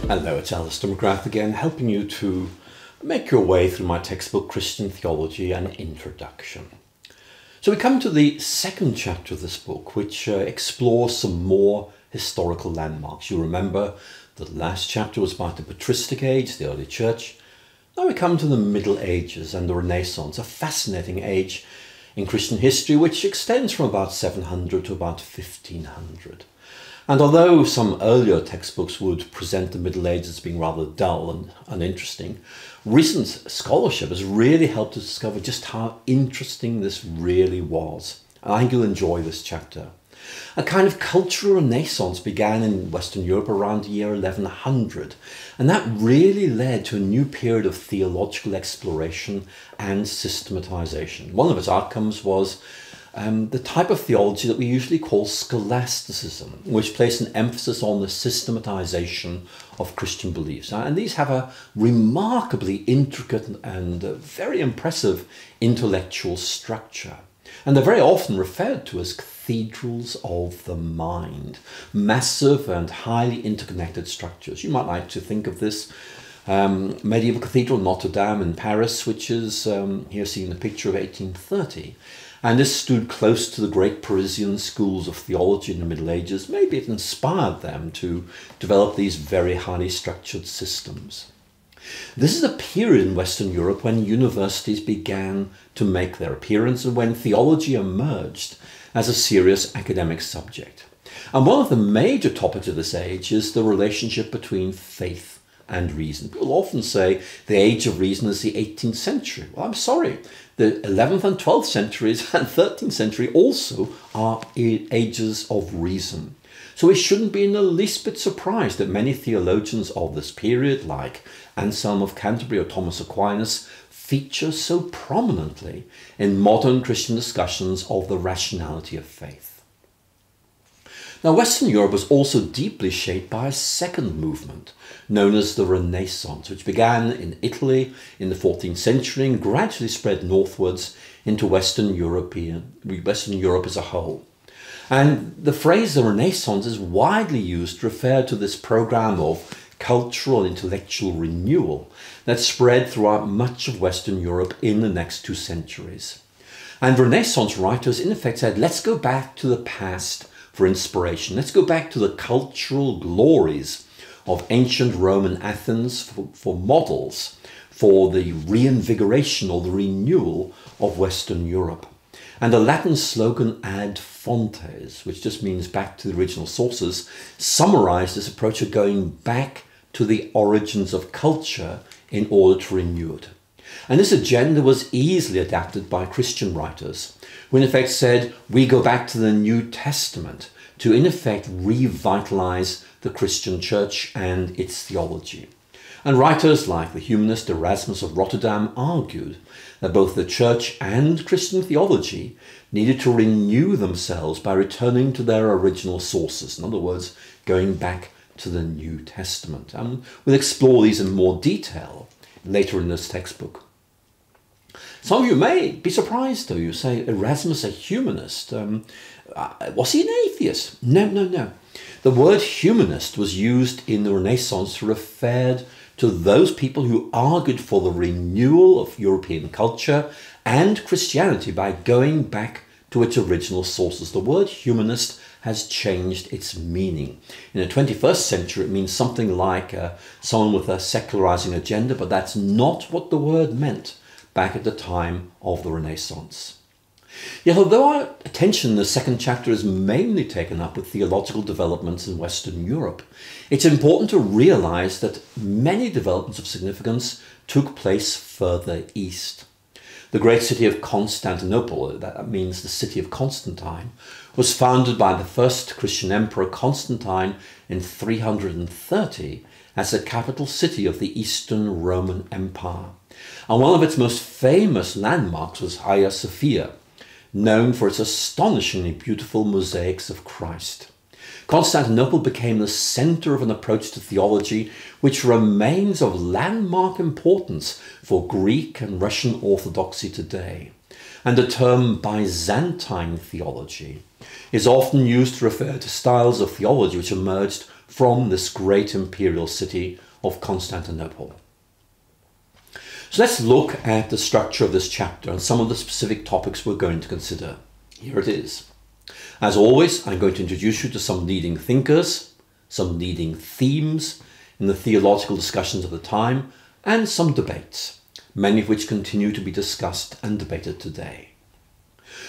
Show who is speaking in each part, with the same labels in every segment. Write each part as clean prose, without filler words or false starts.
Speaker 1: Hello, it's Alister McGrath again, helping you to make your way through my textbook Christian Theology and Introduction. So we come to the second chapter of this book, which explores some more historical landmarks. You remember the last chapter was about the patristic age, the early church. Now we come to the Middle Ages and the Renaissance, a fascinating age in Christian history which extends from about 700 to about 1500. And although some earlier textbooks would present the Middle Ages as being rather dull and uninteresting, recent scholarship has really helped us discover just how interesting this really was. And I think you'll enjoy this chapter. A kind of cultural renaissance began in Western Europe around the year 1100, and that really led to a new period of theological exploration and systematization. One of its outcomes was the type of theology that we usually call Scholasticism, which placed an emphasis on the systematization of Christian beliefs. And these have a remarkably intricate and very impressive intellectual structure. And they're very often referred to as cathedrals of the mind, massive and highly interconnected structures. You might like to think of this medieval cathedral Notre Dame in Paris, which is here seen in the picture of 1830. And this stood close to the great Parisian schools of theology in the Middle Ages. Maybe it inspired them to develop these very highly structured systems. This is a period in Western Europe when universities began to make their appearance and when theology emerged as a serious academic subject. And one of the major topics of this age is the relationship between faith and reason. People often say the age of reason is the 18th century. Well, I'm sorry. The 11th and 12th centuries and 13th century also are ages of reason. So we shouldn't be in the least bit surprised that many theologians of this period, like Anselm of Canterbury or Thomas Aquinas, feature so prominently in modern Christian discussions of the rationality of faith. Now, Western Europe was also deeply shaped by a second movement, known as the Renaissance, which began in Italy in the 14th century and gradually spread northwards into Western Europe as a whole. And the phrase the Renaissance is widely used to refer to this program of cultural and intellectual renewal that spread throughout much of Western Europe in the next 2 centuries. And Renaissance writers in effect said, let's go back to the past for inspiration. Let's go back to the cultural glories of ancient Rome and Athens for models for the reinvigoration or the renewal of Western Europe. And the Latin slogan ad fontes, which just means back to the original sources, summarized this approach of going back to the origins of culture in order to renew it. And this agenda was easily adapted by Christian writers, who in effect said, we go back to the New Testament to in effect revitalize the Christian church and its theology. And writers like the humanist Erasmus of Rotterdam argued that both the church and Christian theology needed to renew themselves by returning to their original sources. In other words, going back to the New Testament. And we'll explore these in more detail later in this textbook. Some of you may be surprised, though. You say, Erasmus, a humanist. Was he an atheist? No. The word humanist was used in the Renaissance to refer to those people who argued for the renewal of European culture and Christianity by going back to its original sources. The word humanist has changed its meaning. In the 21st century, it means something like someone with a secularizing agenda, but that's not what the word meant back at the time of the Renaissance. Yet although our attention in the second chapter is mainly taken up with theological developments in Western Europe, it's important to realize that many developments of significance took place further east. The great city of Constantinople, that means the city of Constantine, was founded by the first Christian emperor Constantine in 330 as the capital city of the Eastern Roman Empire. And one of its most famous landmarks was Hagia Sophia, known for its astonishingly beautiful mosaics of Christ. Constantinople became the center of an approach to theology which remains of landmark importance for Greek and Russian Orthodoxy today. And the term Byzantine theology is often used to refer to styles of theology which emerged from this great imperial city of Constantinople. So let's look at the structure of this chapter and some of the specific topics we're going to consider. Here it is. As always, I'm going to introduce you to some leading thinkers, some leading themes in the theological discussions of the time, and some debates, many of which continue to be discussed and debated today.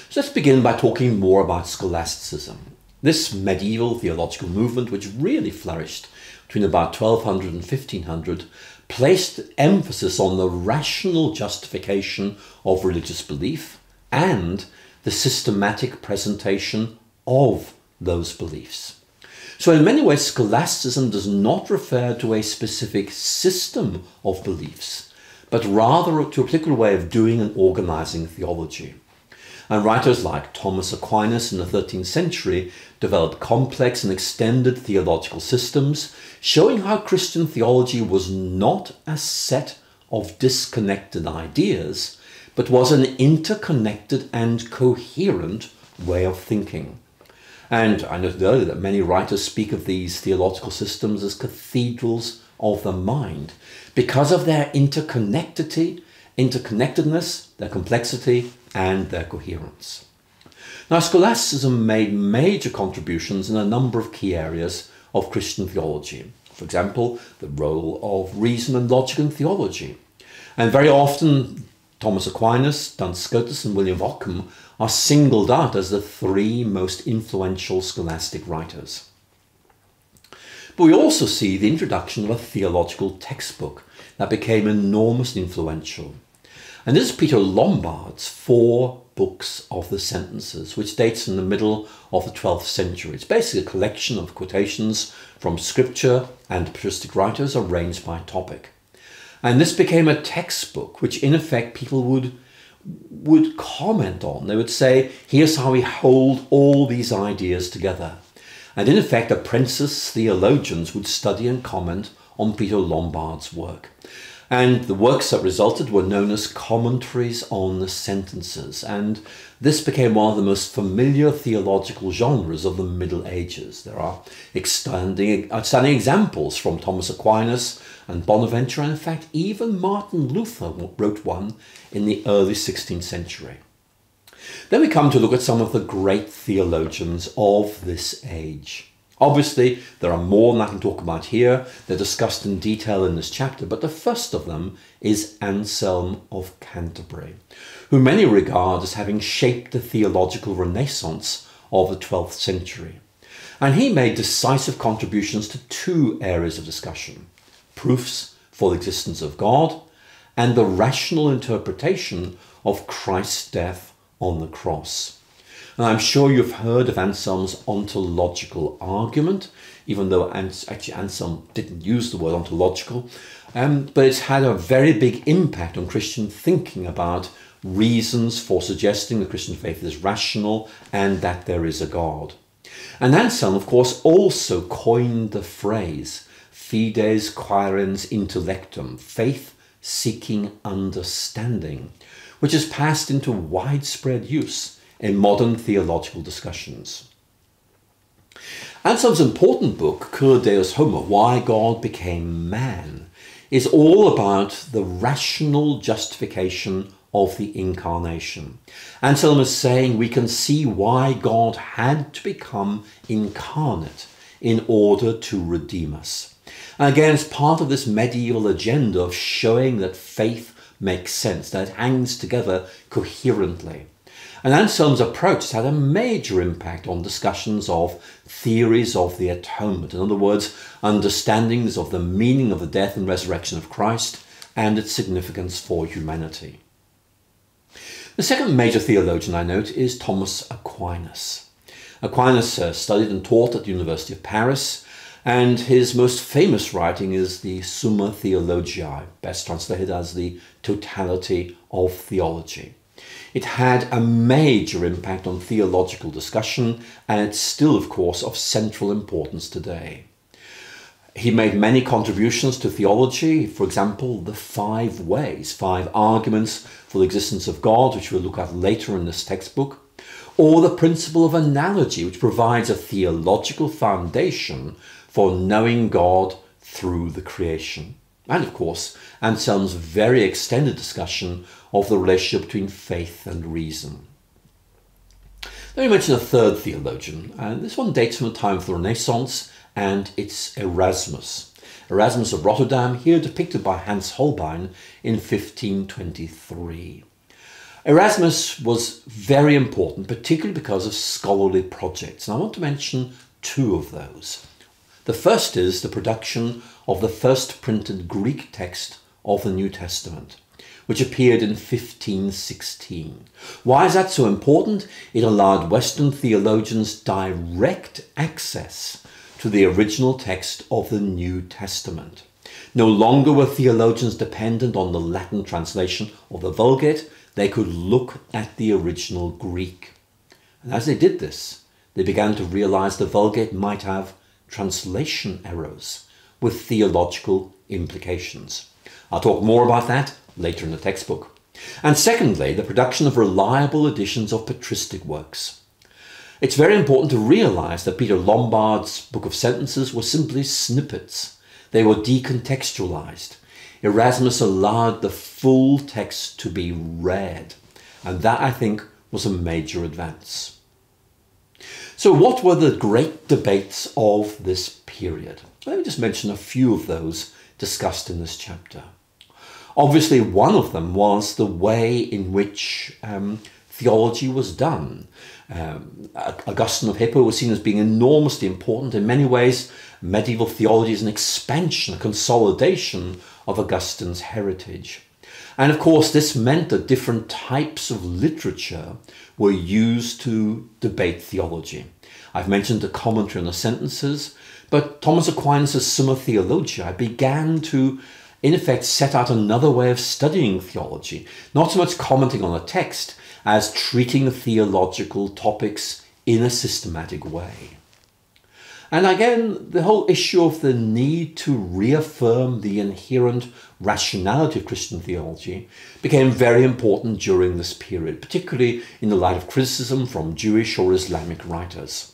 Speaker 1: So let's begin by talking more about Scholasticism, this medieval theological movement which really flourished between about 1200 and 1500, placed emphasis on the rational justification of religious belief and the systematic presentation of those beliefs. So in many ways, Scholasticism does not refer to a specific system of beliefs, but rather to a particular way of doing and organizing theology. And writers like Thomas Aquinas in the 13th century developed complex and extended theological systems, showing how Christian theology was not a set of disconnected ideas, but was an interconnected and coherent way of thinking. And I noted earlier that many writers speak of these theological systems as cathedrals of the mind because of their interconnectedness, their complexity, and their coherence. Now, Scholasticism made major contributions in a number of key areas of Christian theology. For example, the role of reason and logic in theology. And very often, Thomas Aquinas, Duns Scotus, and William of Ockham are singled out as the three most influential scholastic writers. But we also see the introduction of a theological textbook that became enormously influential. And this is Peter Lombard's 4 books of the sentences, which dates from the middle of the 12th century. It's basically a collection of quotations from scripture and patristic writers arranged by topic. And this became a textbook which in effect people would comment on. They would say, here's how we hold all these ideas together. And in effect, apprentice theologians would study and comment on Peter Lombard's work. And the works that resulted were known as commentaries on the sentences. And this became one of the most familiar theological genres of the Middle Ages. There are outstanding examples from Thomas Aquinas and Bonaventure, and in fact, even Martin Luther wrote one in the early 16th century. Then we come to look at some of the great theologians of this age. Obviously, there are more than I can talk about here. They're discussed in detail in this chapter, but the first of them is Anselm of Canterbury, who many regard as having shaped the theological renaissance of the 12th century. And he made decisive contributions to 2 areas of discussion: proofs for the existence of God and the rational interpretation of Christ's death on the cross. And I'm sure you've heard of Anselm's ontological argument, even though actually Anselm didn't use the word ontological, but it's had a very big impact on Christian thinking about reasons for suggesting the Christian faith is rational and that there is a God. And Anselm, of course, also coined the phrase fides quaerens intellectum, faith seeking understanding, which has passed into widespread use in modern theological discussions. Anselm's important book, Cur Deus Homo, Why God Became Man, is all about the rational justification of the incarnation. Anselm is saying we can see why God had to become incarnate in order to redeem us. And again, it's part of this medieval agenda of showing that faith makes sense, that it hangs together coherently. And Anselm's approach has had a major impact on discussions of theories of the atonement. In other words, understandings of the meaning of the death and resurrection of Christ and its significance for humanity. The second major theologian I note is Thomas Aquinas. Aquinas studied and taught at the University of Paris, and his most famous writing is the Summa Theologiae, best translated as the Totality of Theology. It had a major impact on theological discussion, and it's still, of course, of central importance today. He made many contributions to theology, for example, the 5 ways, 5 arguments for the existence of God, which we'll look at later in this textbook, or the principle of analogy, which provides a theological foundation for knowing God through the creation. And of course, Anselm's very extended discussion of the relationship between faith and reason. Let me mention a third theologian, and this one dates from the time of the Renaissance, and it's Erasmus. Erasmus of Rotterdam, here depicted by Hans Holbein in 1523. Erasmus was very important, particularly because of scholarly projects, and I want to mention two of those. The first is the production of the first printed Greek text of the New Testament, which appeared in 1516. Why is that so important? It allowed Western theologians direct access to the original text of the New Testament. No longer were theologians dependent on the Latin translation of the Vulgate. They could look at the original Greek. And as they did this, they began to realize the Vulgate might have translation errors with theological implications. I'll talk more about that later in the textbook. And secondly, the production of reliable editions of patristic works. It's very important to realize that Peter Lombard's Book of Sentences were simply snippets. They were decontextualized. Erasmus allowed the full text to be read, and that, I think, was a major advance. So what were the great debates of this period? Let me just mention a few of those discussed in this chapter. Obviously, one of them was the way in which theology was done. Augustine of Hippo was seen as being enormously important. In many ways, medieval theology is an expansion, a consolidation of Augustine's heritage. And of course, this meant that different types of literature were used to debate theology. I've mentioned the commentary on the sentences, but Thomas Aquinas' Summa Theologiae began to, in effect, set out another way of studying theology, not so much commenting on a text as treating theological topics in a systematic way. And again, the whole issue of the need to reaffirm the inherent rationality of Christian theology became very important during this period, particularly in the light of criticism from Jewish or Islamic writers.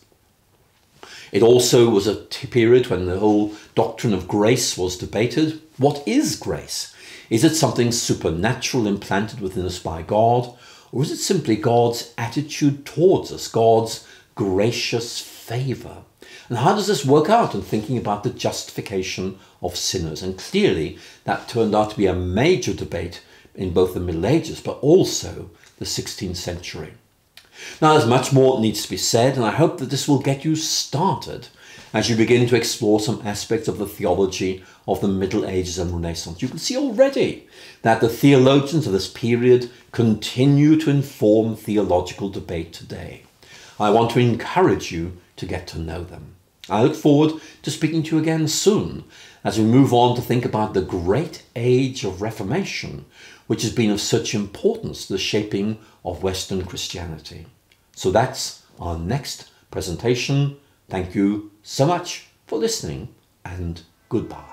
Speaker 1: It also was a period when the whole doctrine of grace was debated. What is grace? Is it something supernatural implanted within us by God? Or is it simply God's attitude towards us, God's gracious favour? And how does this work out in thinking about the justification of sinners? And clearly that turned out to be a major debate in both the Middle Ages, but also the 16th century. Now, there's much more that needs to be said, and I hope that this will get you started as you begin to explore some aspects of the theology of the Middle Ages and Renaissance. You can see already that the theologians of this period continue to inform theological debate today. I want to encourage you to get to know them. I look forward to speaking to you again soon as we move on to think about the great age of Reformation, which has been of such importance to the shaping of Western Christianity. So that's our next presentation. Thank you so much for listening, and goodbye.